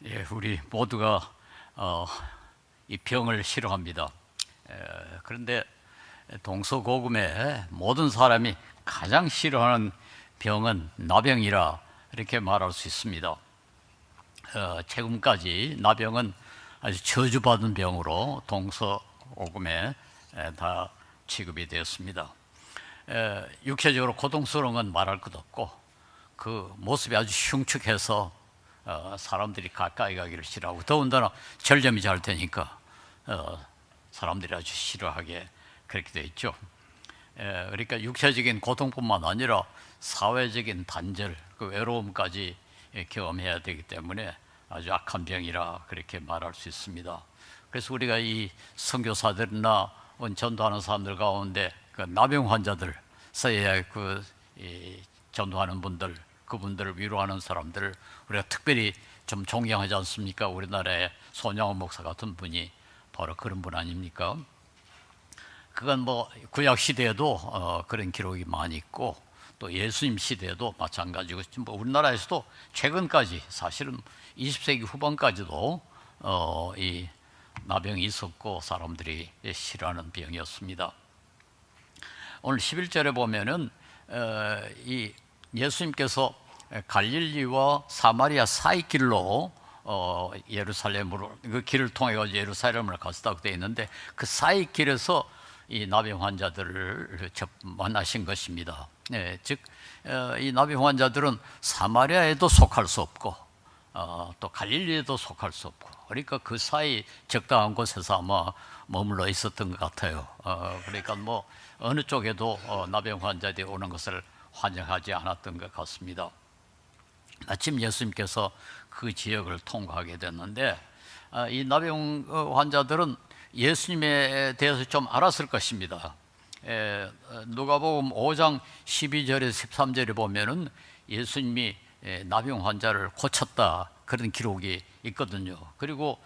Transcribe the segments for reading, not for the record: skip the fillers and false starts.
예, 우리 모두가 이 병을 싫어합니다. 그런데 동서고금의 모든 사람이 가장 싫어하는 병은 나병이라 이렇게 말할 수 있습니다. 최근까지 나병은 아주 저주받은 병으로 동서고금에 다 취급이 되었습니다. 육체적으로 고통스러운 건 말할 것 없고 그 모습이 아주 흉측해서 사람들이 가까이 가기를 싫어하고, 더군다나 전염이 잘 되니까 사람들이 아주 싫어하게 그렇게 되어 있죠. 그러니까 육체적인 고통뿐만 아니라 사회적인 단절, 그 외로움까지 경험해야 되기 때문에 아주 악한 병이라 그렇게 말할 수 있습니다. 그래서 우리가 이 선교사들이나 전도하는 사람들 가운데 그 나병 환자들 사이에 전도하는 분들, 그분들을 위로하는 사람들을 우리가 특별히 좀 존경하지 않습니까? 우리나라의 손양원 목사 같은 분이 바로 그런 분 아닙니까? 그건 뭐 구약 시대에도 그런 기록이 많이 있고, 또 예수님 시대에도 마찬가지고, 뭐 우리나라에서도 최근까지 사실은 20세기 후반까지도 이 나병이 있었고 사람들이 싫어하는 병이었습니다. 오늘 11절에 보면은 이 예수님께서 갈릴리와 사마리아 사이 길로 예루살렘으로, 그 길을 통해 가지고 예루살렘을 갔다고 되어 있는데, 그 사이 길에서 이 나병 환자들을 만나신 것입니다. 즉 이 나병 환자들은 사마리아에도 속할 수 없고 또 갈릴리에도 속할 수 없고, 그러니까 그 사이 적당한 곳에서 아마 머물러 있었던 것 같아요. 그러니까 뭐 어느 쪽에도 나병 환자들이 오는 것을 환영하지 않았던 것 같습니다. 마침 예수님께서 그 지역을 통과하게 됐는데, 이 나병 환자들은 예수님에 대해서 좀 알았을 것입니다. 누가복음 5장 12절에서 13절에 보면은 예수님이 나병 환자를 고쳤다, 그런 기록이 있거든요. 그리고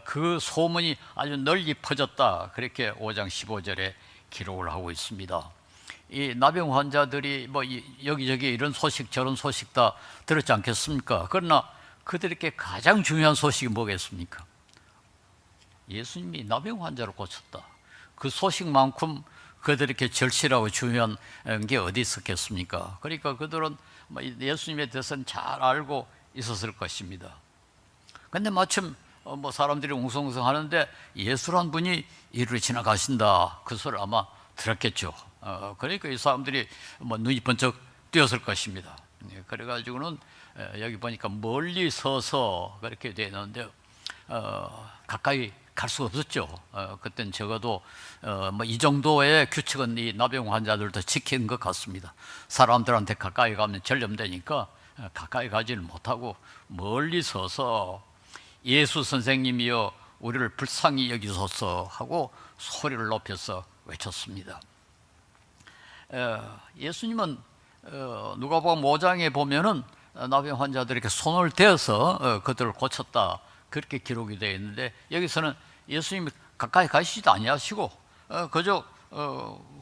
그 소문이 아주 널리 퍼졌다, 그렇게 5장 15절에 기록을 하고 있습니다. 이 나병 환자들이 뭐 여기저기 이런 소식 저런 소식 다 들었지 않겠습니까? 그러나 그들에게 가장 중요한 소식이 뭐겠습니까? 예수님이 나병 환자를 고쳤다. 그 소식만큼 그들에게 절실하고 중요한 게 어디 있었겠습니까? 그러니까 그들은 예수님에 대해서는 잘 알고 있었을 것입니다. 근데 마침 뭐 사람들이 웅성웅성 하는데 예수란 분이 이리로 지나가신다, 그 소리를 아마 들었겠죠. 그러니까 이 사람들이 뭐 눈이 번쩍 뜨였을 것입니다. 그래가지고는 여기 보니까 멀리 서서 그렇게 되어 있는데 가까이 갈 수가 없었죠. 그때는 적어도 뭐 이 정도의 규칙은 이 나병 환자들도 지키는 것 같습니다. 사람들한테 가까이 가면 전염되니까 가까이 가지를 못하고 멀리 서서 예수 선생님이여 우리를 불쌍히 여기소서 하고 소리를 높여서 외쳤습니다. 예수님은 누가복음 5장에 보면은 나병 환자들에게 손을 대어서 그들을 고쳤다, 그렇게 기록이 되어 있는데, 여기서는 예수님이 가까이 가시지도 아니하시고 그저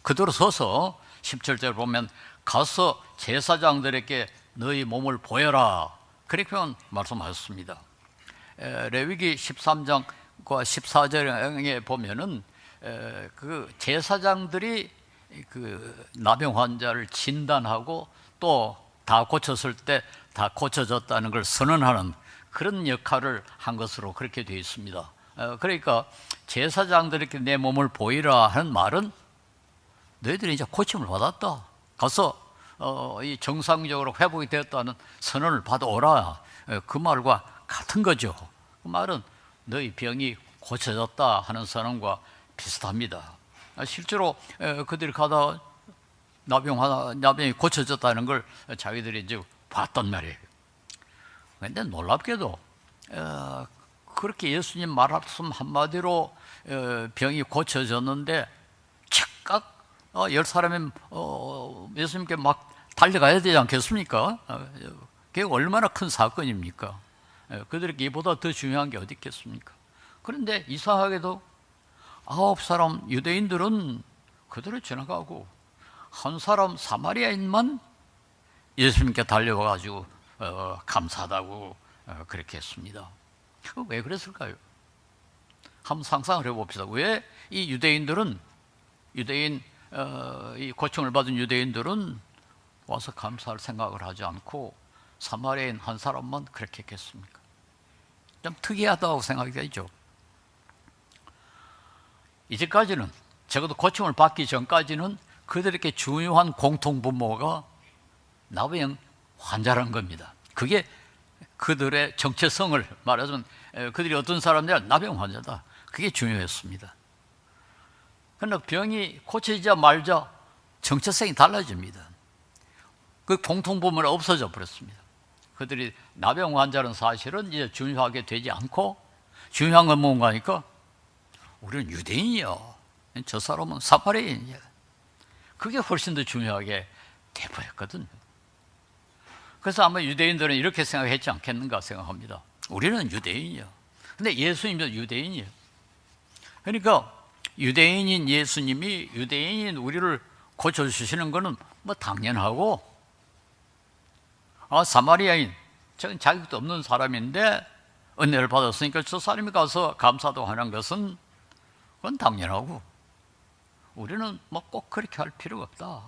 그대로 서서 17절 보면 가서 제사장들에게 너희 몸을 보여라, 그렇게 말씀하셨습니다. 레위기 13장과 14절에 보면은 그 제사장들이 그 나병 환자를 진단하고 또 다 고쳤을 때 다 고쳐졌다는 걸 선언하는 그런 역할을 한 것으로 그렇게 되어 있습니다. 그러니까 제사장들에게 내 몸을 보이라 하는 말은 너희들이 이제 고침을 받았다, 가서 이 정상적으로 회복이 되었다는 선언을 받아오라, 그 말과 같은 거죠. 그 말은 너희 병이 고쳐졌다 하는 선언과 비슷합니다. 실제로 그들이 가다 나병이 고쳐졌다는 걸 자기들이 이제 봤단 말이에요. 그런데 놀랍게도 그렇게 예수님 말씀 한마디로 병이 고쳐졌는데 즉각 10사람이 예수님께 막 달려가야 되지 않겠습니까? 그게 얼마나 큰 사건입니까? 그들에게 이보다 더 중요한 게 어디 있겠습니까? 그런데 이상하게도 9사람 유대인들은 그들을 지나가고 한 사람 사마리아인만 예수님께 달려와가지고 감사하다고 그렇게 했습니다. 왜 그랬을까요? 한번 상상을 해봅시다. 왜 이 유대인들은 이 고청을 받은 유대인들은 와서 감사할 생각을 하지 않고 사마리아인 한 사람만 그렇게 했겠습니까? 좀 특이하다고 생각이 되죠. 이제까지는 적어도 고침을 받기 전까지는 그들에게 중요한 공통분모가 나병 환자라는 겁니다. 그게 그들의 정체성을 말하자면 그들이 어떤 사람들이야 나병 환자다. 그게 중요했습니다. 그러나 병이 고쳐지자 말자 정체성이 달라집니다. 그 공통분모는 없어져 버렸습니다. 그들이 나병 환자는 사실은 이제 중요하게 되지 않고 중요한 건 뭔가니까 우리는 유대인이야. 저 사람은 사마리아인이야. 그게 훨씬 더 중요하게 돼버렸거든요. 그래서 아마 유대인들은 이렇게 생각했지 않겠는가 생각합니다. 우리는 유대인이야. 근데 예수님도 유대인이에요. 그러니까 유대인인 예수님이 유대인인 우리를 고쳐주시는 것은 뭐 당연하고, 사마리아인, 저는 자격도 없는 사람인데 은혜를 받았으니까 저 사람이 가서 감사도 하는 것은 그건 당연하고, 우리는 뭐 꼭 그렇게 할 필요가 없다.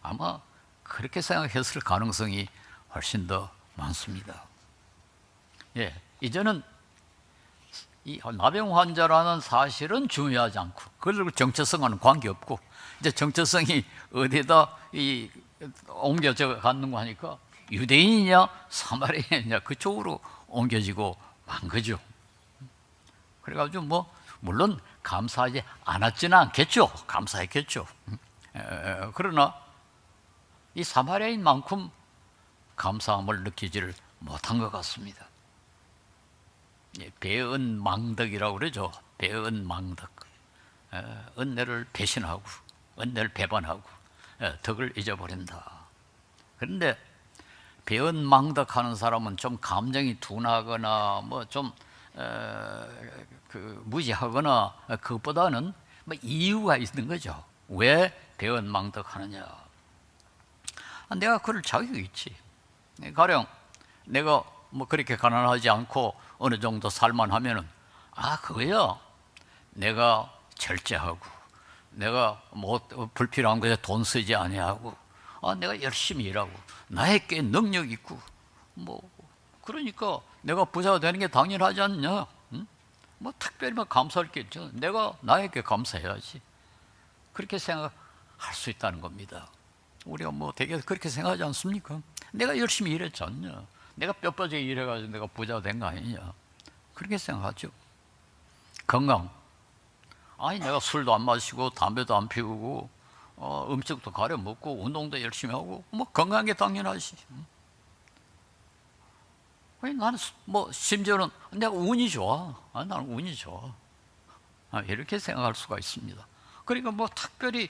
아마 그렇게 생각했을 가능성이 훨씬 더 많습니다. 예, 이제는 이 나병 환자라는 사실은 중요하지 않고, 그리고 정체성과는 관계없고, 이제 정체성이 어디에다 옮겨져 갔는가 하니까 유대인이냐 사마리아인이냐 그쪽으로 옮겨지고 만 거죠. 그래가지고 뭐 물론 감사하지 않았지는 않겠죠. 감사했겠죠. 그러나 이 사마리아인만큼 감사함을 느끼지를 못한 것 같습니다. 배은망덕이라고 그러죠. 배은망덕. 은혜를 배신하고 은혜를 배반하고 덕을 잊어버린다. 그런데 배은망덕하는 사람은 좀 감정이 둔하거나 뭐 좀 무지하거나 그것보다는 뭐 이유가 있는 거죠. 왜 배은망덕하느냐? 내가 그럴 자격이 있지. 가령 내가 뭐 그렇게 가난하지 않고 어느 정도 살만하면은 그거야. 내가 절제하고 내가 뭐 불필요한 것에 돈 쓰지 아니하고 내가 열심히 일하고 나에게 능력 있고 뭐 그러니까 내가 부자가 되는 게 당연하지 않냐? 응? 뭐 특별히 뭐 감사할 게 있죠. 내가 나에게 감사해야지. 그렇게 생각할 수 있다는 겁니다. 우리가 뭐 되게 그렇게 생각하지 않습니까? 내가 열심히 일했지 않냐? 내가 뼈 빠지게 일해가지고 내가 부자가 된 거 아니냐? 그렇게 생각하죠. 건강. 내가 술도 안 마시고 담배도 안 피우고 음식도 가려 먹고 운동도 열심히 하고 뭐 건강한 게 당연하지. 나는 뭐 심지어는 내가 운이 좋아. 나는 운이 좋아. 이렇게 생각할 수가 있습니다. 그러니까 뭐 특별히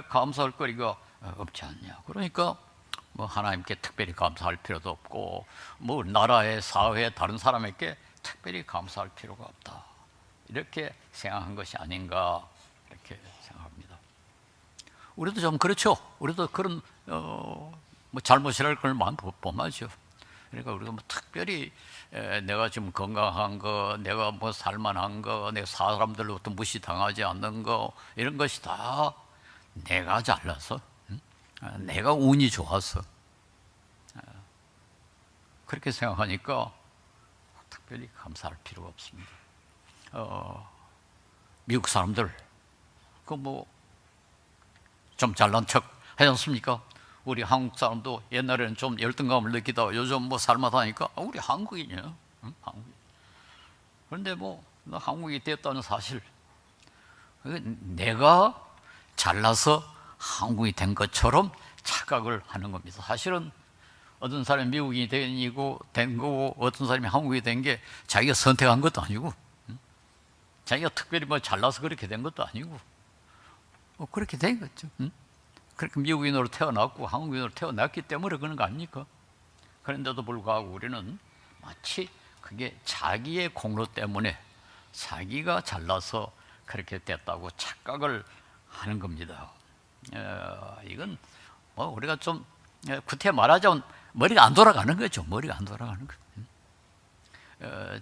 감사할 거리가 없지 않냐. 그러니까 뭐 하나님께 특별히 감사할 필요도 없고 뭐 나라에 사회에 다른 사람에게 특별히 감사할 필요가 없다. 이렇게 생각한 것이 아닌가 이렇게 생각합니다. 우리도 좀 그렇죠. 우리도 그런 뭐 잘못이랄 걸 많이 범하죠. 그러니까 우리가 뭐 특별히 내가 지금 건강한 거, 내가 뭐 살만한 거, 내가 사람들로부터 무시당하지 않는 거 이런 것이 다 내가 잘나서, 내가 운이 좋아서 그렇게 생각하니까 특별히 감사할 필요가 없습니다. 미국 사람들 그 뭐 좀 잘난 척 하지 않습니까? 우리 한국 사람도 옛날에는 좀 열등감을 느끼다가 요즘 뭐 살만하니까 우리 한국인이야. 응? 한국인. 그런데 뭐 나 한국이 됐다는 사실, 내가 잘나서 한국이 된 것처럼 착각을 하는 겁니다. 사실은 어떤 사람이 미국인이 된 거고 어떤 사람이 한국이 된 게 자기가 선택한 것도 아니고, 자기가 특별히 뭐 잘나서 그렇게 된 것도 아니고, 그렇게 된 거죠. 그렇게 미국인으로 태어났고 한국인으로 태어났기 때문에 그런 거 아닙니까? 그런데도 불구하고 우리는 마치 그게 자기의 공로 때문에 자기가 잘나서 그렇게 됐다고 착각을 하는 겁니다. 이건 뭐 우리가 좀 구태 말하자면 머리가 안 돌아가는 거죠. 머리가 안 돌아가는 거죠.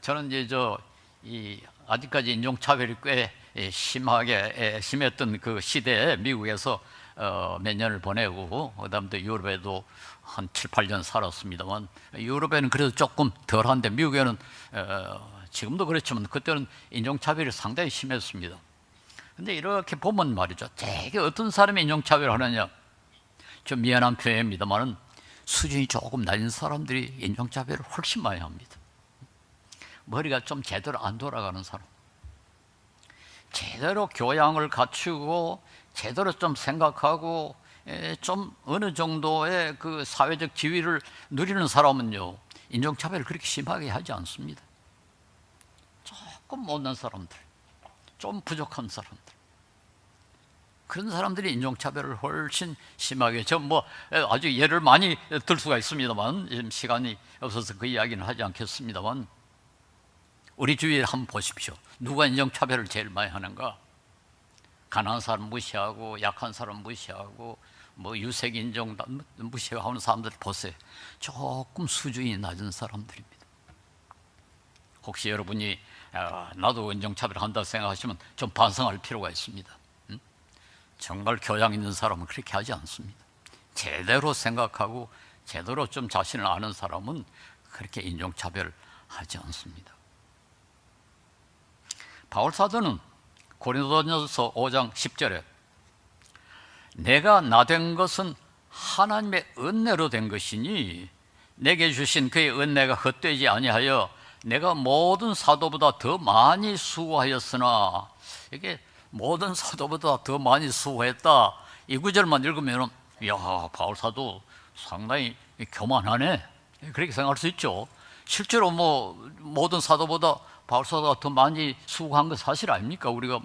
저는 이제 아직까지 인종차별이 꽤 심했던 그 시대에 미국에서 몇 년을 보내고 그다음 또 유럽에도 한 7, 8년 살았습니다만, 유럽에는 그래도 조금 덜한데 미국에는 지금도 그렇지만 그때는 인종차별이 상당히 심했습니다. 근데 이렇게 보면 말이죠, 되게 어떤 사람이 인종차별을 하느냐, 좀 미안한 표현입니다만 수준이 조금 낮은 사람들이 인종차별을 훨씬 많이 합니다. 머리가 좀 제대로 안 돌아가는 사람, 제대로 교양을 갖추고 제대로 좀 생각하고 좀 어느 정도의 그 사회적 지위를 누리는 사람은요, 인종차별을 그렇게 심하게 하지 않습니다. 조금 못난 사람들, 좀 부족한 사람들, 그런 사람들이 인종차별을 훨씬 심하게, 아주 예를 많이 들 수가 있습니다만 지금 시간이 없어서 그 이야기는 하지 않겠습니다만, 우리 주위에 한번 보십시오. 누가 인종차별을 제일 많이 하는가? 가난한 사람 무시하고 약한 사람 무시하고 유색인종 무시하는 사람들 보세요. 조금 수준이 낮은 사람들입니다. 혹시 여러분이 나도 인종차별을 한다고 생각하시면 좀 반성할 필요가 있습니다. 정말 교양 있는 사람은 그렇게 하지 않습니다. 제대로 생각하고 제대로 좀 자신을 아는 사람은 그렇게 인종차별을 하지 않습니다. 바울 사도는 고린도전서 5장 10절에 내가 나된 것은 하나님의 은혜로 된 것이니 내게 주신 그의 은혜가 헛되지 아니하여 내가 모든 사도보다 더 많이 수고하였으나, 이게 모든 사도보다 더 많이 수고했다, 이 구절만 읽으면 야, 바울 사도 상당히 교만하네, 그렇게 생각할 수 있죠. 실제로 모든 사도보다 바울 사도가 더 많이 수고한 거 사실 아닙니까? 우리가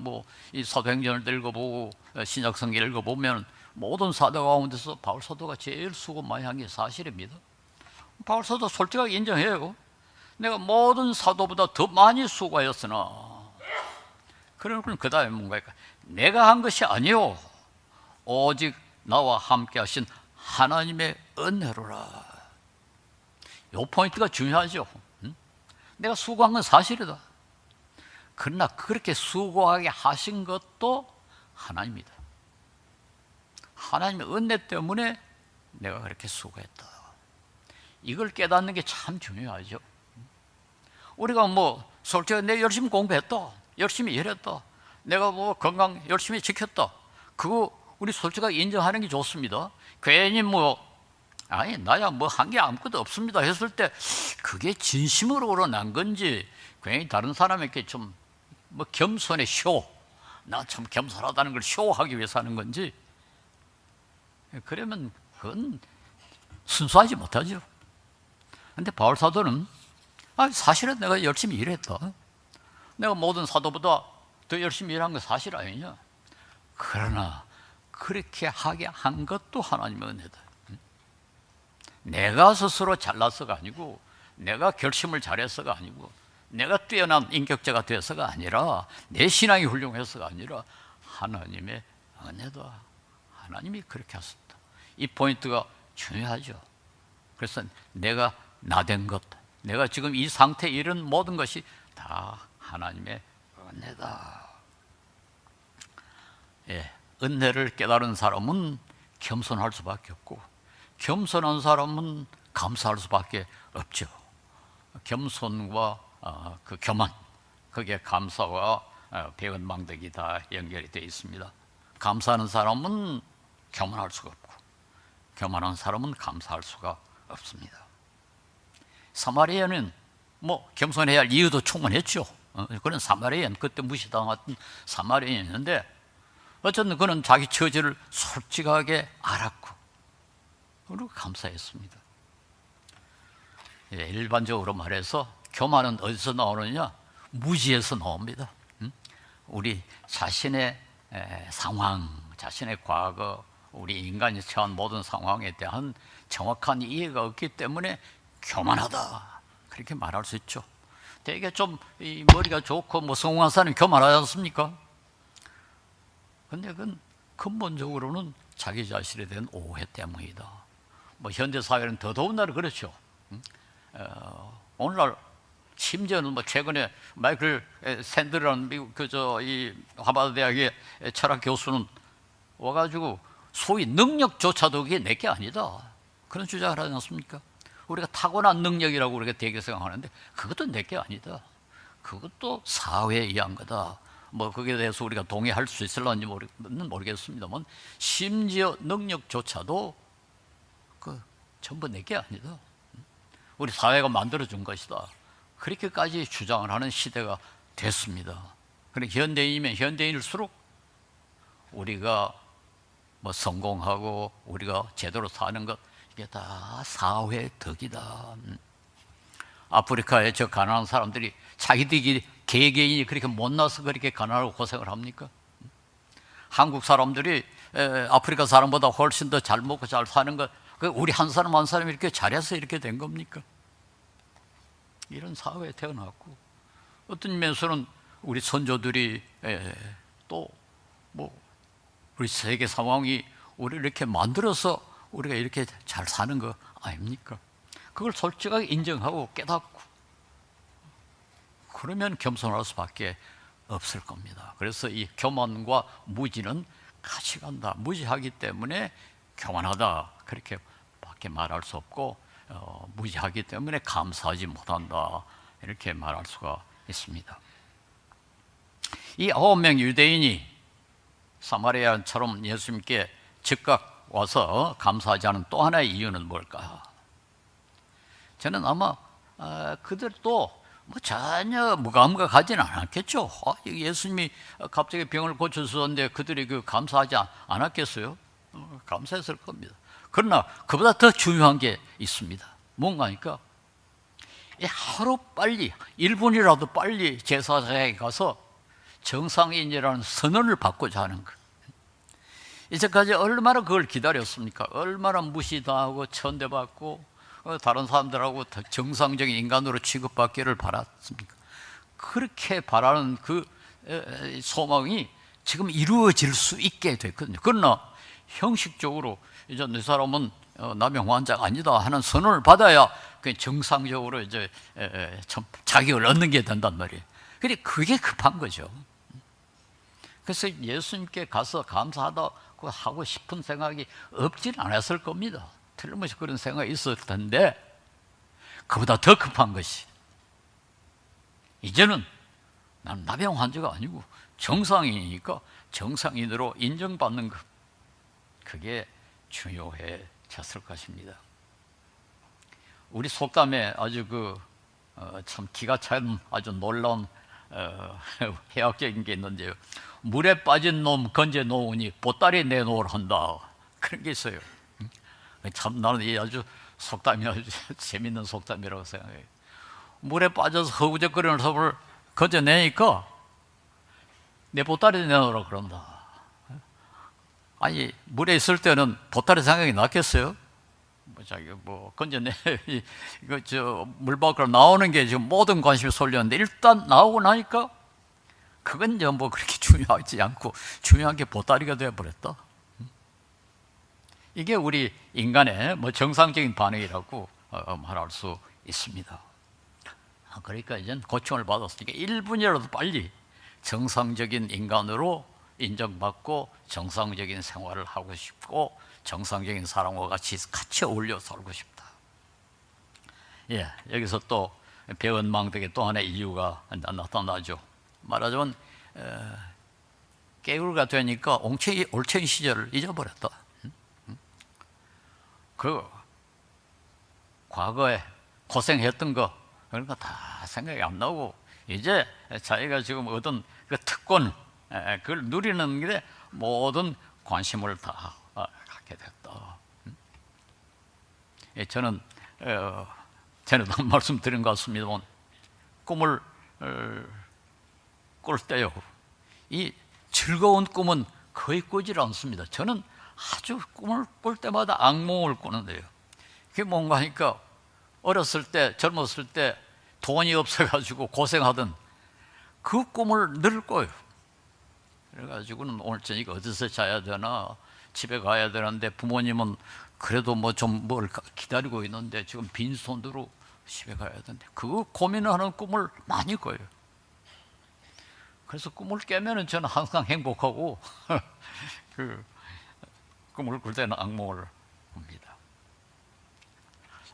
이 사도행전을 읽어보고 신약성경을 읽어보면 모든 사도 가운데서 바울 사도가 제일 수고 많이 한 게 사실입니다. 바울 사도 솔직하게 인정해요. 내가 모든 사도보다 더 많이 수고하였으나, 그러면 그 다음에 뭔가일까? 내가 한 것이 아니요 오직 나와 함께 하신 하나님의 은혜로라. 이 포인트가 중요하죠. 내가 수고한 건 사실이다. 그러나 그렇게 수고하게 하신 것도 하나님이다. 하나님의 은혜 때문에 내가 그렇게 수고했다. 이걸 깨닫는 게 참 중요하죠. 우리가 솔직히 내가 열심히 공부했다, 열심히 일했다, 내가 건강 열심히 지켰다, 그거 우리 솔직하게 인정하는 게 좋습니다. 괜히 아니 나야 한 게 아무것도 없습니다 했을 때 그게 진심으로 우러난 건지, 괜히 다른 사람에게 좀 겸손의 쇼, 나 참 겸손하다는 걸 쇼하기 위해서 하는 건지, 그러면 그건 순수하지 못하죠. 그런데 바울 사도는 사실은 내가 열심히 일했다, 내가 모든 사도보다 더 열심히 일한 건 사실 아니냐, 그러나 그렇게 하게 한 것도 하나님의 은혜다. 내가 스스로 잘나서가 아니고, 내가 결심을 잘해서가 아니고, 내가 뛰어난 인격자가 되어서가 아니라, 내 신앙이 훌륭해서가 아니라 하나님의 은혜다. 하나님이 그렇게 하셨다. 이 포인트가 중요하죠. 그래서 내가 나된 것, 내가 지금 이 상태에 이른 모든 것이 다 하나님의 은혜다. 은혜를 깨달은 사람은 겸손할 수밖에 없고, 겸손한 사람은 감사할 수밖에 없죠. 겸손과 그 교만, 그게 감사와 배은망덕이 다 연결이 되어 있습니다. 감사하는 사람은 교만할 수가 없고, 교만한 사람은 감사할 수가 없습니다. 사마리아는 겸손해야 할 이유도 충분했죠. 그런 사마리아는, 그때 무시당했던 사마리아였는데 어쨌든 그는 자기 처지를 솔직하게 알았고 그리고 감사했습니다. 일반적으로 말해서 교만은 어디서 나오느냐? 무지에서 나옵니다. 우리 자신의 상황, 자신의 과거, 우리 인간이 처한 모든 상황에 대한 정확한 이해가 없기 때문에 교만하다, 그렇게 말할 수 있죠. 되게 좀 머리가 좋고 성공한 사람이 교만하지 않습니까? 근데 그건 근본적으로는 자기 자신에 대한 오해 때문이다. 현대 사회는 더더군다나 그렇죠. 오늘날 심지어는 뭐 최근에 마이클 샌드라는 미국 이 하버드 대학의 철학 교수는 와가지고 소위 능력조차도 그게 내게 아니다, 그런 주장을 하지 않습니까? 우리가 타고난 능력이라고 우리가 되게 생각하는데 그것도 내게 아니다. 그것도 사회에 의한 거다. 뭐 거기에 대해서 우리가 동의할 수 있을런지 모르겠습니다만 심지어 능력조차도 그 전부 내게 아니다. 우리 사회가 만들어준 것이다. 그렇게까지 주장을 하는 시대가 됐습니다. 그런데 현대인이면 현대인일수록 우리가 뭐 성공하고 우리가 제대로 사는 것, 이게 다 사회의 덕이다. 아프리카의 저 가난한 사람들이 자기들이 개개인이 그렇게 못나서 그렇게 가난하고 고생을 합니까? 한국 사람들이 아프리카 사람보다 훨씬 더 잘 먹고 잘 사는 것, 우리 한 사람 한 사람이 이렇게 잘해서 이렇게 된 겁니까? 이런 사회에 태어났고, 어떤 면에서는 우리 선조들이 또 뭐 우리 세계 상황이 우리를 이렇게 만들어서 우리가 이렇게 잘 사는 거 아닙니까? 그걸 솔직하게 인정하고 깨닫고 그러면 겸손할 수밖에 없을 겁니다. 그래서 이 교만과 무지는 같이 간다. 무지하기 때문에 교만하다, 그렇게 밖에 말할 수 없고, 무지하기 때문에 감사하지 못한다, 이렇게 말할 수가 있습니다. 이 9명 유대인이 사마리아처럼 예수님께 즉각 와서 감사하지 않은 또 하나의 이유는 뭘까? 저는 아마 그들도 뭐 전혀 무감각하지는 않았겠죠. 예수님이 갑자기 병을 고쳐주셨는데 그들이 감사하지 않았겠어요? 감사했을 겁니다. 그러나 그보다 더 중요한 게 있습니다. 뭔가니까 하루 빨리, 1분이라도 빨리 제사장에게 가서 정상인이라는 선언을 받고자 하는 것. 이제까지 얼마나 그걸 기다렸습니까? 얼마나 무시당하고 천대받고 다른 사람들하고 정상적인 인간으로 취급받기를 바랐습니까? 그렇게 바라는 그 소망이 지금 이루어질 수 있게 됐거든요. 그러나 형식적으로 이제 이 사람은 남용 환자가 아니다 하는 선언을 받아야 정상적으로 이제 자격을 얻는 게 된단 말이에요. 근데 그게 급한 거죠. 그래서 예수님께 가서 감사하다고 하고 싶은 생각이 없지는 않았을 겁니다. 틀림없이 그런 생각이 있었을 텐데, 그보다 더 급한 것이, 이제는 난 남용 환자가 아니고 정상인이니까 정상인으로 인정받는 것, 그게 중요해졌을 것입니다. 우리 속담에 아주 참 기가 찬 아주 놀라운 해학적인 게 있는데요. 물에 빠진 놈 건져 놓으니 보따리 내놓으라 한다, 그런 게 있어요. 참 나는 이 아주 속담이 아주 재밌는 속담이라고 생각해요. 물에 빠져서 허우적거리는 섭을 건져내니까 내 보따리 내놓으라 그런다. 아니, 물에 있을 때는 보따리 생각이 났겠어요? 건져내, 물 밖으로 나오는 게 지금 모든 관심이 쏠렸는데, 일단 나오고 나니까 그건 이제 그렇게 중요하지 않고, 중요한 게 보따리가 되어버렸다. 이게 우리 인간의 정상적인 반응이라고 말할 수 있습니다. 그러니까 이제 고충을 받았으니까 1분이라도 빨리 정상적인 인간으로 인정받고 정상적인 생활을 하고 싶고 정상적인 사람과 같이 어울려 살고 싶다. 여기서 또 배은망덕의 또 하나의 이유가 나타나죠. 말하자면 깨울가 되니까 올챙이 시절을 잊어버렸다. 과거에 고생했던 거, 그러니까 다 생각이 안 나고 이제 자기가 지금 얻은 그 특권, 그걸 누리는 게 모든 관심을 다 갖게 됐다. 저는 전에도 한 말씀 드린 것 같습니다만, 꿈을 꿀 때요, 이 즐거운 꿈은 거의 꾸질 않습니다. 저는 아주 꿈을 꿀 때마다 악몽을 꾸는데요. 그게 뭔가 하니까 어렸을 때, 젊었을 때 돈이 없어가지고 고생하던 그 꿈을 늘 꿔요. 그래가지고는 오늘 저녁에 어디서 자야 되나, 집에 가야 되는데 부모님은 그래도 좀 뭘 기다리고 있는데 지금 빈손으로 집에 가야 되는데 그 고민하는 꿈을 많이 꿔요. 그래서 꿈을 깨면은 저는 항상 행복하고 그 꿈을 꿀 때는 악몽을 꿉니다.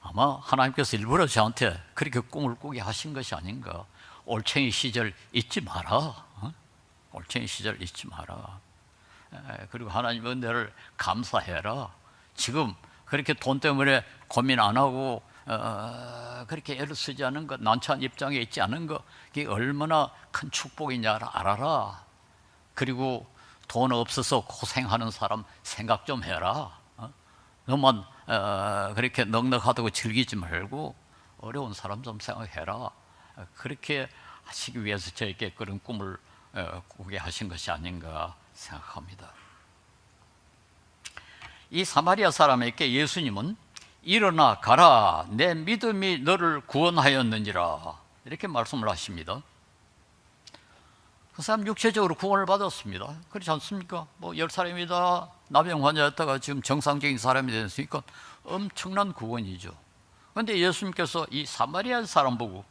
아마 하나님께서 일부러 저한테 그렇게 꿈을 꾸게 하신 것이 아닌가. 올챙이 시절 잊지 마라. 올챙이 시절 잊지 마라. 그리고 하나님의 은혜를 감사해라. 지금 그렇게 돈 때문에 고민 안 하고 그렇게 애를 쓰지 않은 것, 난처한 입장에 있지 않은 것, 이게 얼마나 큰 축복이냐 알아라. 그리고 돈 없어서 고생하는 사람 생각 좀 해라. 너만 그렇게 넉넉하다고 즐기지 말고 어려운 사람 좀 생각해라. 그렇게 하시기 위해서 저에게 그런 꿈을 꾸게 하신 것이 아닌가 생각합니다. 이 사마리아 사람에게 예수님은 일어나 가라, 내 믿음이 너를 구원하였느니라 이렇게 말씀을 하십니다. 그 사람 육체적으로 구원을 받았습니다. 그렇지 않습니까? 뭐 10살입니다. 나병 환자였다가 지금 정상적인 사람이 됐으니까 엄청난 구원이죠. 그런데 예수님께서 이 사마리아 사람 보고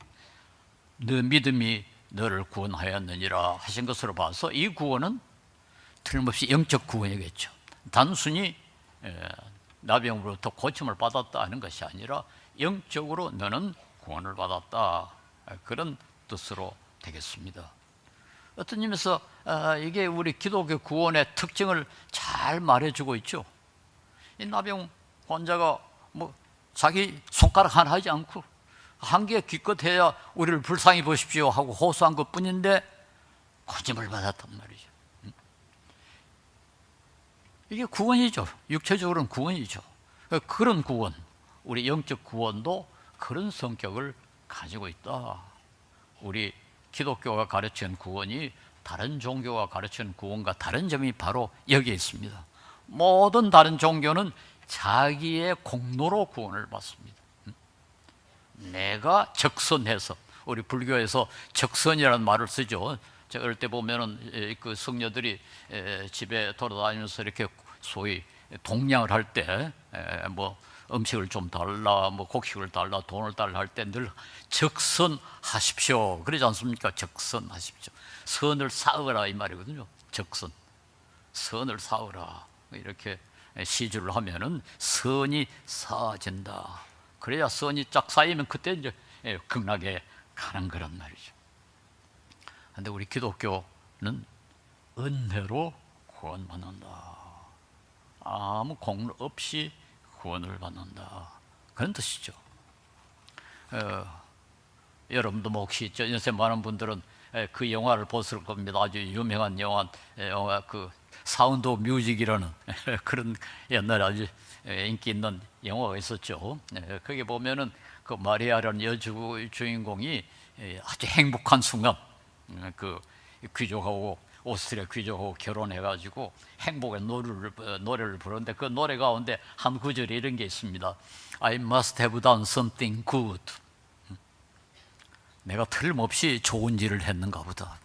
너 믿음이 너를 구원하였느니라 하신 것으로 봐서 이 구원은 틀림없이 영적 구원이겠죠. 단순히 나병으로부터 고침을 받았다 하는 것이 아니라 영적으로 너는 구원을 받았다, 그런 뜻으로 되겠습니다. 어떤 의미에서 이게 우리 기독교 구원의 특징을 잘 말해주고 있죠. 이 나병 환자가 뭐 자기 손가락 하나 하지 않고 한계에 기껏해야 우리를 불쌍히 보십시오 하고 호소한 것뿐인데 고침을 받았단 말이죠. 이게 구원이죠. 육체적으로는 구원이죠. 그런 구원, 우리 영적 구원도 그런 성격을 가지고 있다. 우리 기독교가 가르치는 구원이 다른 종교가 가르치는 구원과 다른 점이 바로 여기에 있습니다. 모든 다른 종교는 자기의 공로로 구원을 받습니다. 내가 적선해서, 우리 불교에서 적선이라는 말을 쓰죠. 제가 어릴 때 보면은 그 성녀들이 집에 돌아다니면서 이렇게 소위 동냥을 할 때 뭐 음식을 좀 달라, 뭐 곡식을 달라, 돈을 달라 할 때 늘 적선하십시오 그러지 않습니까? 적선하십시오. 선을 쌓으라 이 말이거든요. 적선, 선을 쌓으라 이렇게 시주를 하면은 선이 쌓아진다. 그래야 선이 쫙 쌓이면 그때 이제 극락에 가는 거란 말이죠. 그런데 우리 기독교는 은혜로 구원받는다. 아무 공로 없이 구원을 받는다. 그런 뜻이죠. 여러분도 뭐 혹시 연세 많은 분들은 그 영화를 보실 겁니다. 아주 유명한 영화 그 사운드 오브 뮤직이라는 그런 옛날에 아주 인기 있는 영화가 있었죠. 거기 보면은 그 마리아라는 여주 주인공이 아주 행복한 순간, 그 귀족하고 오스트리아 귀족하고 결혼해가지고 행복의 노래를 부르는데 그 노래 가운데 한 구절에 이런 게 있습니다. I must have done something good. 내가 틀림없이 좋은 일을 했는가 보다.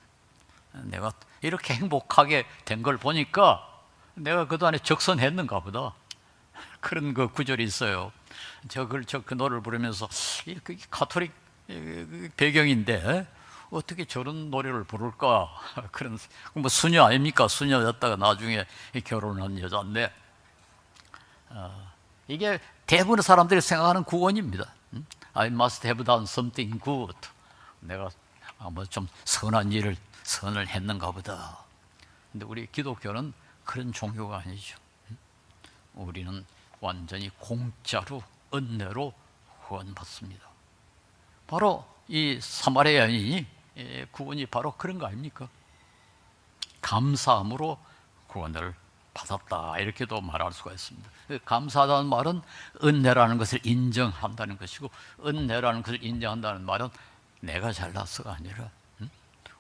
내가 이렇게 행복하게 된 걸 보니까 내가 그동안에 적선했는가 보다. 그런 그 구절이 있어요. 그 노래를 부르면서 그 가톨릭 배경인데 어떻게 저런 노래를 부를까? 그런, 뭐 수녀 아닙니까? 수녀였다가 나중에 결혼한 여자인데 이게 대부분의 사람들이 생각하는 구원입니다. I must have done something good. 내가 뭐 좀 선을 했는가 보다. 근데 우리 기독교는 그런 종교가 아니죠. 우리는 완전히 공짜로 은혜로 구원받습니다. 바로 이 사마리아 여인이 구원이 바로 그런 거 아닙니까? 감사함으로 구원을 받았다, 이렇게도 말할 수가 있습니다. 감사하다는 말은 은혜라는 것을 인정한다는 것이고, 은혜라는 것을 인정한다는 말은 내가 잘났어가 아니라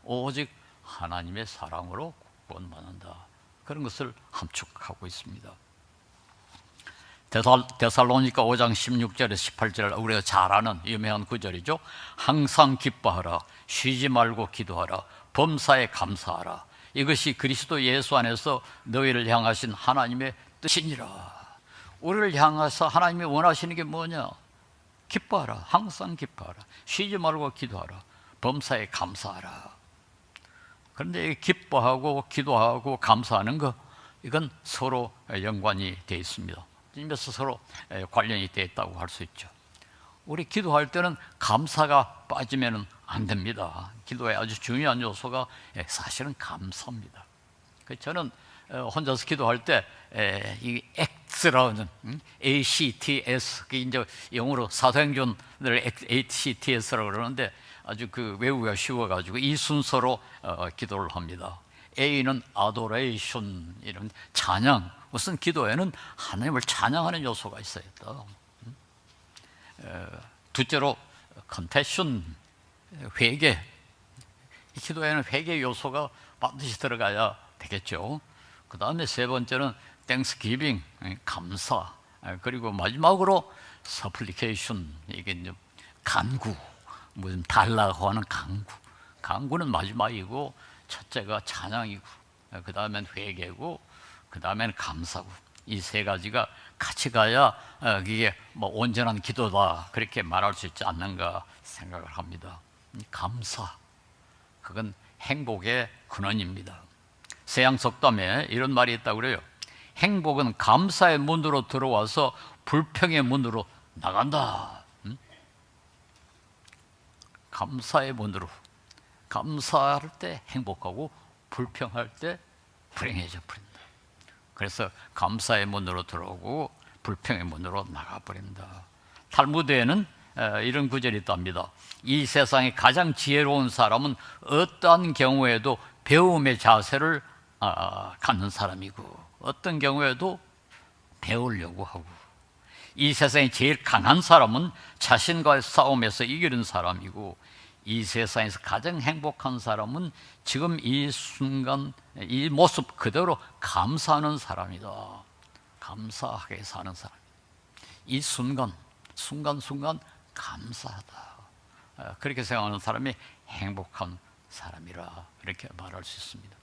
오직 하나님의 사랑으로 구원받는다, 그런 것을 함축하고 있습니다. 데살로니가 5장 16절에서 18절, 우리가 잘 아는 유명한 구절이죠. 항상 기뻐하라, 쉬지 말고 기도하라, 범사에 감사하라. 이것이 그리스도 예수 안에서 너희를 향하신 하나님의 뜻이니라. 우리를 향해서 하나님이 원하시는 게 뭐냐? 기뻐하라. 항상 기뻐하라. 쉬지 말고 기도하라. 범사에 감사하라. 그런데 기뻐하고 기도하고 감사하는 거, 이건 서로 연관이 되어 있습니다. 이면서 서로 관련이 되어 있다고 할 수 있죠. 우리 기도할 때는 감사가 빠지면 안 됩니다. 기도의 아주 중요한 요소가 사실은 감사입니다. 저는 혼자서 기도할 때 이 ACTS라는 ACTS, 이제 영어로 사도행전을 ACTS라고 그러는데 아주 그 외우기가 쉬워가지고 이 순서로 기도를 합니다. A는 adoration, 이런 찬양. 무슨 기도에는 하나님을 찬양하는 요소가 있어야 된다. 둘째로 confession, 회개. 이 기도에는 회개 요소가 반드시 들어가야 되겠죠. 그 다음에 세 번째는 thanksgiving, 감사. 그리고 마지막으로 supplication, 이게 이제 간구, 무슨 달라고 하는 간구. 간구는 마지막이고, 첫째가 찬양이고, 그 다음엔 회개고, 그 다음엔 감사고. 이 세 가지가 같이 가야 이게 뭐 온전한 기도다, 그렇게 말할 수 있지 않는가 생각을 합니다. 감사, 그건 행복의 근원입니다. 서양 속담에 이런 말이 있다고 그래요. 행복은 감사의 문으로 들어와서 불평의 문으로 나간다. 감사의 문으로. 감사할 때 행복하고 불평할 때 불행해져 버린다. 그래서 감사의 문으로 들어오고 불평의 문으로 나가버린다. 탈무드에는 이런 구절이 있답니다. 이 세상에 가장 지혜로운 사람은 어떠한 경우에도 배움의 자세를 갖는 사람이고, 어떤 경우에도 배우려고 하고, 이 세상에 제일 강한 사람은 자신과의 싸움에서 이기는 사람이고, 이 세상에서 가장 행복한 사람은 지금 이 순간 이 모습 그대로 감사하는 사람이다. 감사하게 사는 사람. 이 순간순간 감사하다. 그렇게 생각하는 사람이 행복한 사람이라, 이렇게 말할 수 있습니다.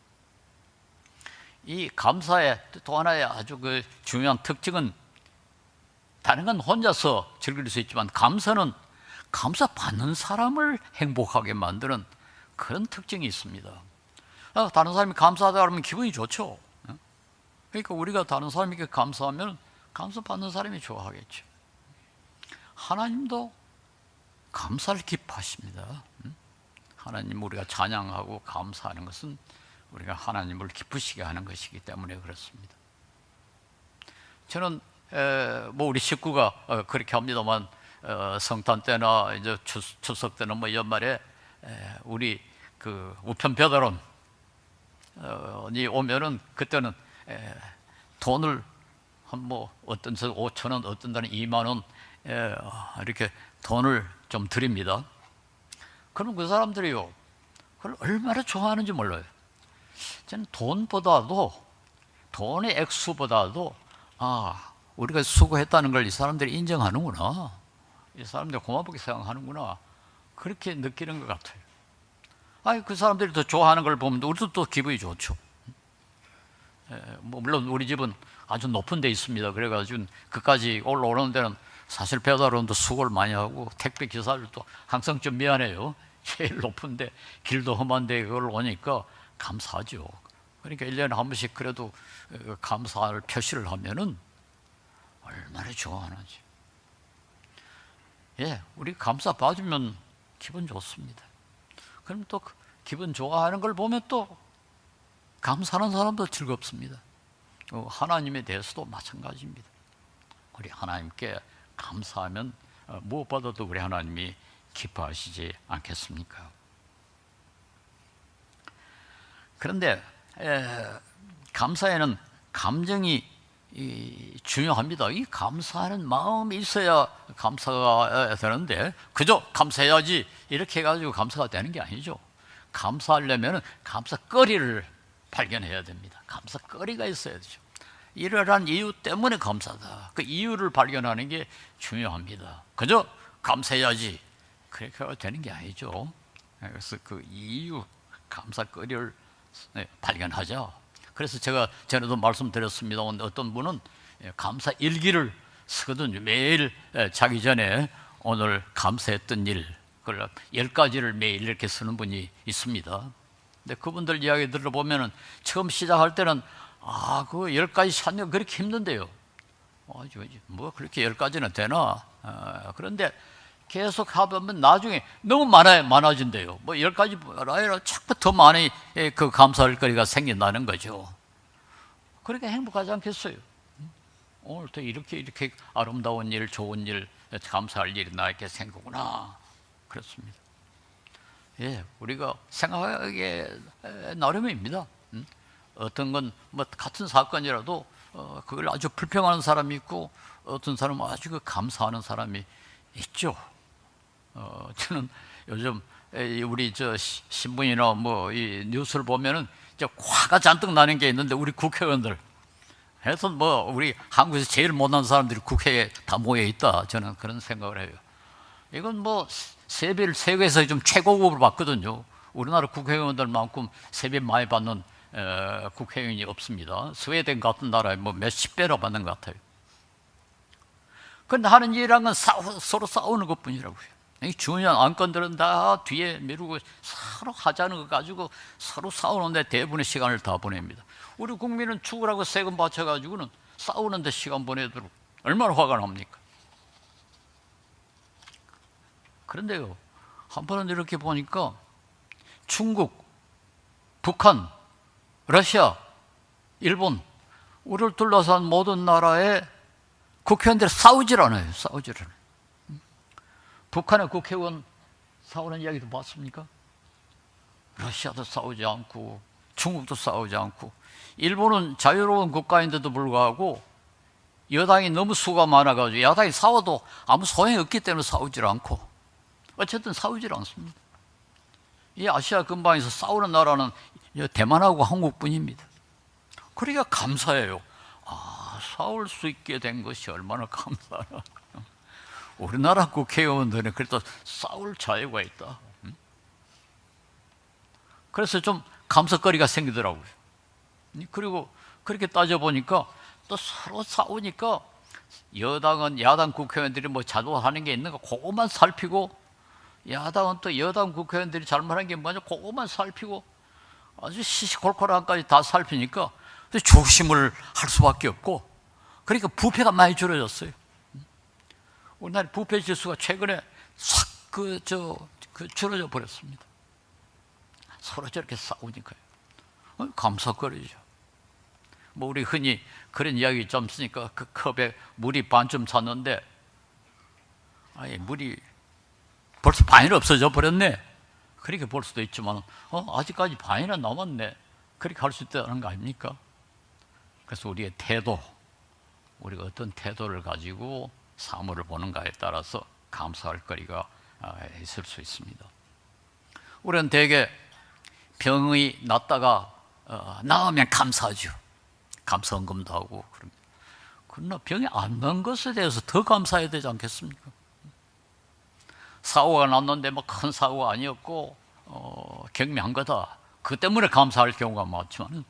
이 감사의 또 하나의 아주 그 중요한 특징은, 다른 건 혼자서 즐길 수 있지만 감사는 감사받는 사람을 행복하게 만드는 그런 특징이 있습니다. 다른 사람이 감사하다 그러면 기분이 좋죠. 그러니까 우리가 다른 사람에게 감사하면 감사받는 사람이 좋아하겠죠. 하나님도 감사를 기뻐하십니다. 하나님, 우리가 찬양하고 감사하는 것은 우리가 하나님을 기쁘시게 하는 것이기 때문에 그렇습니다. 저는 뭐 우리 식구가 그렇게 합니다만, 성탄 때나 이제 추석 때나 뭐 연말에 우리 그 우편 배달원이 오면은, 그때는 돈을 한 뭐 어떤 데는 5,000원, 어떤 데는 2만 원 이렇게 돈을 좀 드립니다. 그럼 그 사람들이요, 그걸 얼마나 좋아하는지 몰라요. 저는 돈의 액수보다도 우리가 수고했다는 걸 이 사람들이 인정하는구나, 이 사람들 고맙게 생각하는구나, 그렇게 느끼는 것 같아요. 그 사람들이 더 좋아하는 걸 보면 우리도 또 기분이 좋죠. 뭐 물론 우리 집은 아주 높은 데 있습니다. 그래가지고 그까지 올라오는 데는 사실 배달원도 수고를 많이 하고 택배 기사들도 항상 좀 미안해요. 제일 높은데 길도 험한데 그걸 오니까 감사하죠. 그러니까 1년에 한 번씩 그래도 감사할 표시를 하면은 얼마나 좋아하는지. 우리 감사 받으면 기분 좋습니다. 그럼 또 기분 좋아하는 걸 보면 또 감사하는 사람도 즐겁습니다. 하나님에 대해서도 마찬가지입니다. 우리 하나님께 감사하면 무엇보다도 우리 하나님이 기뻐하시지 않겠습니까? 그런데 감사에는 감정이 중요합니다. 이 감사하는 마음이 있어야 감사가 되는데, 그저 감사해야지 이렇게 해가지고 감사가 되는 게 아니죠. 감사하려면 감사거리를 발견해야 됩니다. 감사거리가 있어야 되죠. 이러한 이유 때문에 감사다. 그 이유를 발견하는 게 중요합니다. 그저 감사해야지 그렇게 되는 게 아니죠. 그래서 그 이유, 감사거리를 발견하자. 그래서 제가 전에도 말씀드렸습니다. 어떤 분은 감사 일기를 쓰거든요. 매일 자기 전에 오늘 감사했던 일, 그걸 10가지를 매일 이렇게 쓰는 분이 있습니다. 근데 그분들 이야기 들어보면은 처음 시작할 때는 그 10가지 찾는 거 그렇게 힘든데요. 뭐 그렇게 10가지는 되나? 그런데 계속 하면 나중에 너무 많아진대요. 뭐 10가지 아니라 자꾸 더 많이 그 감사할 거리가 생긴다는 거죠. 그렇게 행복하지 않겠어요? 오늘도 이렇게 아름다운 일, 좋은 일, 감사할 일이 나에게 생기구나. 그렇습니다. 예, 우리가 생각하기에 나름입니다. 어떤 건 뭐 같은 사건이라도 그걸 아주 불평하는 사람이 있고 어떤 사람은 아주 감사하는 사람이 있죠. 저는 요즘 우리 신문이나 뭐 이 뉴스를 보면은 이제 화가 잔뜩 나는 게 있는데 우리 국회의원들 해서 뭐 우리 한국에서 제일 못난 사람들이 국회에 다 모여 있다. 저는 그런 생각을 해요. 이건 뭐 세배를 세계에서 좀 최고급으로 받거든요. 우리나라 국회의원들만큼 세배 많이 받는 국회의원이 없습니다. 스웨덴 같은 나라에 뭐 몇십 배로 받는 것 같아요. 그런데 하는 일이란 건 서로 싸우는 것 뿐이라고요. 중요한 안건들은 다 뒤에 미루고 서로 하자는 거 가지고 서로 싸우는데 대부분의 시간을 다 보냅니다. 우리 국민은 죽으라고 세금 바쳐가지고는 싸우는데 시간 보내도록 얼마나 화가 납니까? 그런데요, 한편은 이렇게 보니까 중국, 북한, 러시아, 일본, 우리를 둘러싼 모든 나라의 국회의원들이 싸우질 않아요. 북한의 국회의원 싸우는 이야기도 봤습니까? 러시아도 싸우지 않고 중국도 싸우지 않고 일본은 자유로운 국가인데도 불구하고 여당이 너무 수가 많아가지고 야당이 싸워도 아무 소용이 없기 때문에 싸우질 않고 어쨌든 싸우질 않습니다. 이 아시아 근방에서 싸우는 나라는 대만하고 한국뿐입니다. 그러니까 감사해요. 싸울 수 있게 된 것이 얼마나 감사하나. 우리나라 국회의원들은 그래도 싸울 자유가 있다. 그래서 좀 감사거리가 생기더라고요. 그리고 그렇게 따져보니까 또 서로 싸우니까 여당은 야당 국회의원들이 뭐 잘못하는 게 있는가 그것만 살피고 야당은 또 여당 국회의원들이 잘못한 게 뭐냐 그것만 살피고 아주 시시콜콜한까지 다 살피니까 조심을 할 수밖에 없고 그러니까 부패가 많이 줄어졌어요. 우리나라 부패 지수가 최근에 싹 줄어져 버렸습니다. 서로 저렇게 싸우니까요. 감사거리죠. 뭐 우리 흔히 그런 이야기 좀 쓰니까 그 컵에 물이 반쯤 찼는데 물이 벌써 반이 없어져 버렸네. 그렇게 볼 수도 있지만 아직까지 반이나 남았네. 그렇게 할 수 있다는 거 아닙니까? 그래서 우리의 태도, 우리가 어떤 태도를 가지고 사물을 보는가에 따라서 감사할 거리가 있을 수 있습니다. 우리는 대개 병이 났다가 나으면 감사하죠. 감사헌금도 하고 그럽니다. 그러나 병이 안 난 것에 대해서 더 감사해야 되지 않겠습니까? 사고가 났는데 뭐 큰 사고가 아니었고 경미한 거다. 그 때문에 감사할 경우가 많지만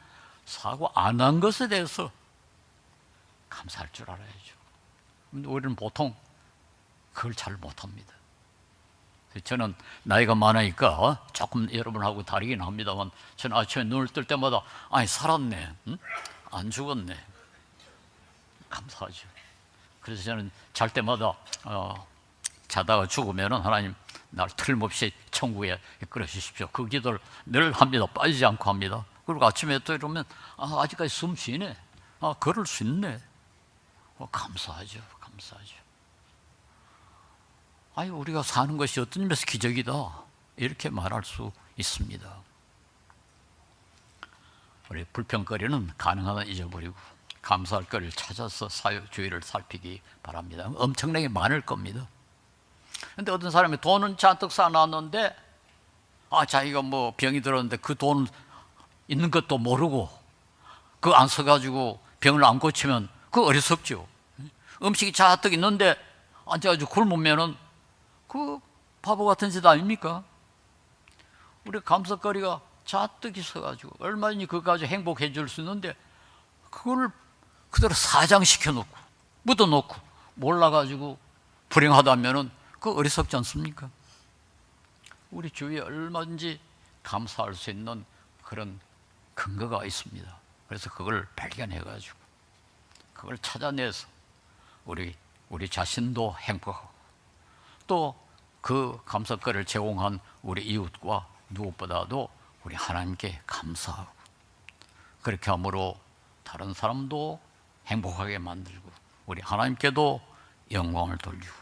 사고 안 난 것에 대해서 감사할 줄 알아야죠. 근데 우리는 보통 그걸 잘 못합니다. 저는 나이가 많으니까 조금 여러분하고 다르긴 합니다만 저는 아침에 눈을 뜰 때마다 살았네, 안 죽었네, 감사하죠. 그래서 저는 잘 때마다 자다가 죽으면 하나님 날 틀림없이 천국에 이끌어주십시오. 그 기도를 늘 합니다. 빠지지 않고 합니다. 그리고 아침에 또 이러면 아직까지 숨 쉬네, 걸을 수 있네. 감사하죠. 우리가 사는 것이 어떤 면에서 기적이다 이렇게 말할 수 있습니다. 우리 불평거리는 가능한 한 잊어버리고 감사할 거리를 찾아서 주위를 살피기 바랍니다. 엄청나게 많을 겁니다. 그런데 어떤 사람이 돈은 잔뜩 쌓아놨는데 자기가 뭐 병이 들었는데 그 돈 있는 것도 모르고 그거 안 써가지고 병을 안 고치면 그거 어리석죠. 음식이 잔뜩 있는데 앉아가지고 굶으면은 그 바보 같은 짓 아닙니까? 우리 감사거리가 잔뜩 있어가지고 얼마든지 그거 가지고 행복해 줄 수 있는데 그걸 그대로 사장시켜 놓고 묻어놓고 몰라가지고 불행하다면은 그 어리석지 않습니까? 우리 주위에 얼마든지 감사할 수 있는 그런 근거가 있습니다. 그래서 그걸 발견해가지고 그걸 찾아내서 우리 자신도 행복하고 또 그 감사거리를 제공한 우리 이웃과 누구보다도 우리 하나님께 감사하고 그렇게 함으로 다른 사람도 행복하게 만들고 우리 하나님께도 영광을 돌리고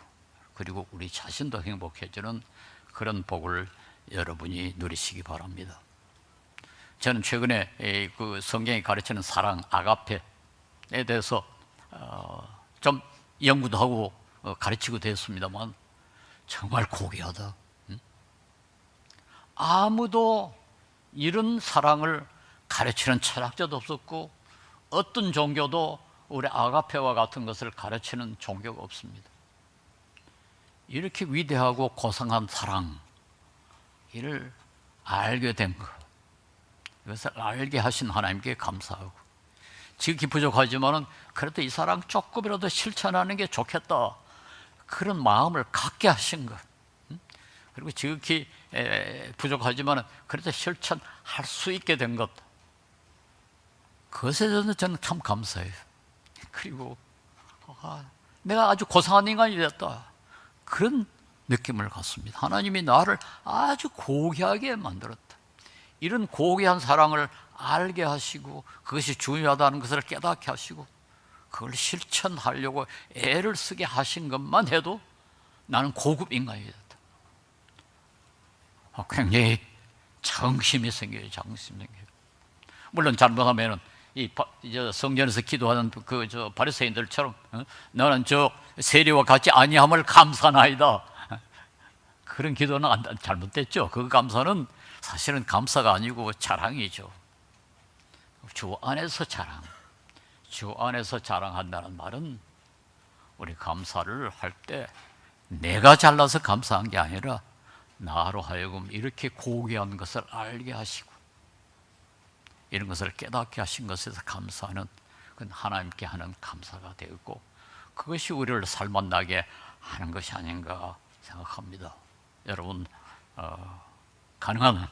그리고 우리 자신도 행복해지는 그런 복을 여러분이 누리시기 바랍니다. 저는 최근에 그 성경이 가르치는 사랑 아가페에 대해서 좀 연구도 하고 가르치고 됐습니다만 정말 고귀하다. 아무도 이런 사랑을 가르치는 철학자도 없었고 어떤 종교도 우리 아가페와 같은 것을 가르치는 종교가 없습니다. 이렇게 위대하고 고상한 사랑, 이를 알게 된 것, 이것을 알게 하신 하나님께 감사하고 지극히 부족하지만 그래도 이 사랑 조금이라도 실천하는 게 좋겠다, 그런 마음을 갖게 하신 것, 그리고 지극히 부족하지만 그래도 실천할 수 있게 된 것, 그것에 대해서 저는 참 감사해요. 그리고 내가 아주 고상한 인간이 됐다, 그런 느낌을 갖습니다. 하나님이 나를 아주 고귀하게 만들었다. 이런 고귀한 사랑을 알게 하시고 그것이 중요하다는 것을 깨닫게 하시고 그걸 실천하려고 애를 쓰게 하신 것만 해도 나는 고급 인간이 됐다. 굉장히 정심이 생겨요. 정심이 생겨요. 물론 잘못하면은 이 성전에서 기도하는 그 바리새인들처럼 너는 저 세리와 같이 아니함을 감사나이다, 그런 기도는 잘못됐죠. 그 감사는 사실은 감사가 아니고 자랑이죠. 주 안에서 자랑, 주 안에서 자랑한다는 말은 우리 감사를 할 때 내가 잘나서 감사한 게 아니라 나로 하여금 이렇게 고귀한 것을 알게 하시고 이런 것을 깨닫게 하신 것에서 감사하는, 그건 하나님께 하는 감사가 되었고 그것이 우리를 살만나게 하는 것이 아닌가 생각합니다. 여러분, 가능한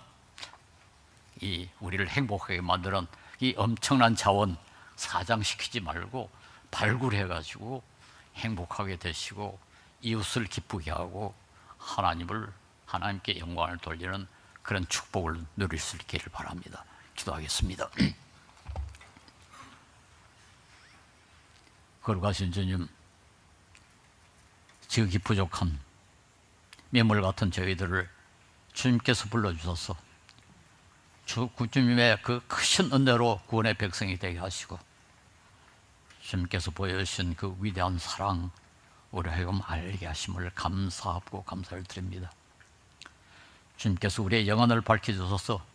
이 우리를 행복하게 만드는 이 엄청난 자원 사장시키지 말고 발굴해가지고 행복하게 되시고 이웃을 기쁘게 하고 하나님께 영광을 돌리는 그런 축복을 누릴 수 있기를 바랍니다. 기도하겠습니다. 거룩하신 주님, 지극히 부족한 매물 같은 저희들을 주님께서 불러주셔서 주님의 그 크신 은혜로 구원의 백성이 되게 하시고 주님께서 보여주신 그 위대한 사랑 우리 하여금 알게 하심을 감사하고 감사를 드립니다. 주님께서 우리의 영혼을 밝혀주셔서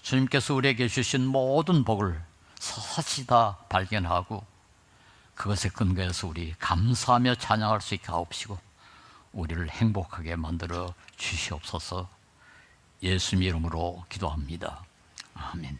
주님께서 우리에게 주신 모든 복을 사사시 다 발견하고 그것에 근거해서 우리 감사하며 찬양할 수 있게 하옵시고 우리를 행복하게 만들어 주시옵소서. 예수님 이름으로 기도합니다. 아멘.